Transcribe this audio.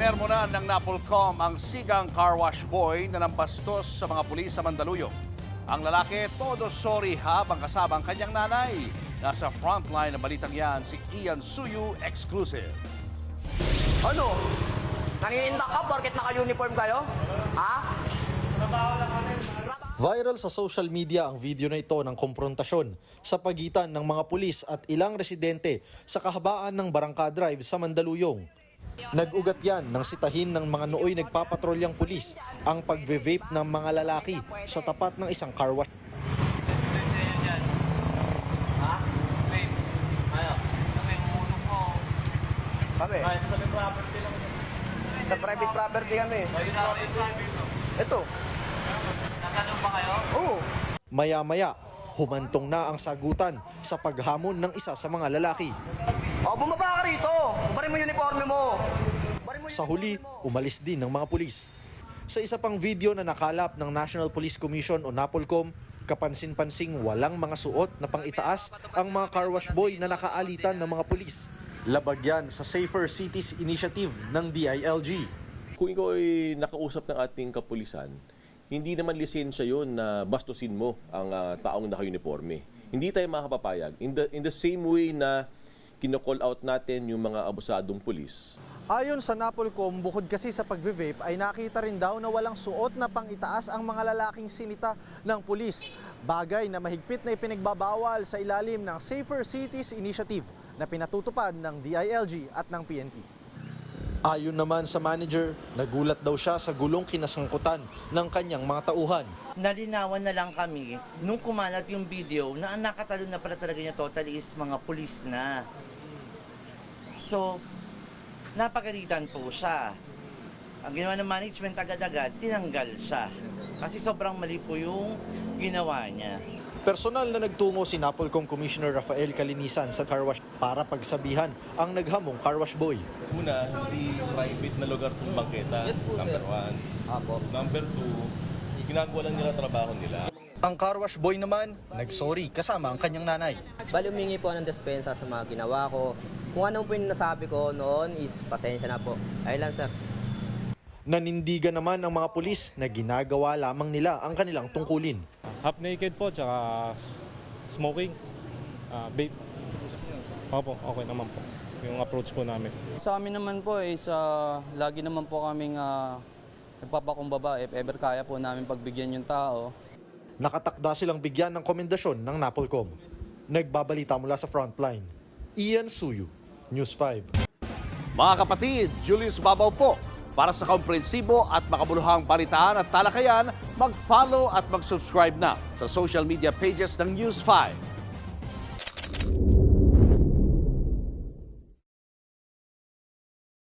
Sinermonan ng Napolcom ang sigang car wash boy na nampastos sa mga pulis sa Mandaluyong. Ang lalaki, todo sorry habang kasama ang kanyang nanay. Nasa frontline ng balitang yan, si Ian Suyu, exclusive. Ano? Naninindak ka porket naka-uniform kayo? Ha? Viral sa social media ang video na ito ng komprontasyon sa pagitan ng mga pulis at ilang residente sa kahabaan ng Barangka Drive sa Mandaluyong. Nag-ugat yan nang sitahin ng mga nooy nagpapatrolyang pulis ang pagve-vape ng mga lalaki sa tapat ng isang car wash. Ha? Ayaw. Kami? Sa private property kami. Ito. Nasaan ba kayo? Oo. Maya-maya, humantong na ang sagutan sa paghamon ng isa sa mga lalaki. O, bumaba ka rito. Bari mo yung uniforme mo. Sa huli, umalis din ng mga pulis. Sa isa pang video na nakalap ng National Police Commission o NAPOLCOM, kapansin-pansing walang mga suot na pang-itaas ang mga car wash boy na nakaalitan ng mga pulis. Labag yan sa Safer Cities Initiative ng DILG. Kung ikaw ay nakausap ng ating kapulisan, hindi naman lisensya yun na bastusin mo ang taong naka-uniforme. Hindi tayo makapapayag. In the same way na kino-call out natin yung mga abusadong pulis. Ayon sa NAPOLCOM, bukod kasi sa pagve-vape ay nakita rin daw na walang suot na pang-itaas ang mga lalaking sinita ng pulis. Bagay na mahigpit na ipinagbabawal sa ilalim ng Safer Cities Initiative na pinatutupad ng DILG at ng PNP. Ayon naman sa manager, nagulat daw siya sa gulong kinasangkutan ng kanyang mga tauhan. Nalinawan na lang kami nung kumalat yung video na ang nakatalo na pala talaga niya totally is mga pulis na. So, napagalitan po siya. Ang ginawa ng management agad-agad, tinanggal siya. Kasi sobrang mali po yung ginawa niya. Personal na nagtungo si NAPOLCOM Commissioner Rafael Calinisan sa car wash para pagsabihan ang naghamong car wash boy. Una, hindi private na lugar itong bangketa, number one. Number two, ginagawa lang nila trabaho nila. Ang car wash boy naman, nagsorry kasama ang kanyang nanay. Bali, humingi po ng dispensa sa mga ginawa ko. Kung ano po yung nasabi ko noon is pasensya na po. Ayun lang, sir. Nanindigan naman ang mga pulis na ginagawa lamang nila ang kanilang tungkulin. Half naked po, tsaka smoking, vape. Opo, okay naman po yung approach po namin. Sa amin naman po is lagi naman po kaming nagpapakumbaba if ever kaya po namin pagbigyan yung tao. Nakatakda silang bigyan ng komendasyon ng NAPOLCOM. Nagbabalita mula sa frontline. Ian Suyu, News 5. Mga kapatid, Julius Babaw po. Para sa komprehensibo at makabuluhang balitaan at talakayan, mag-follow at mag-subscribe na sa social media pages ng News 5.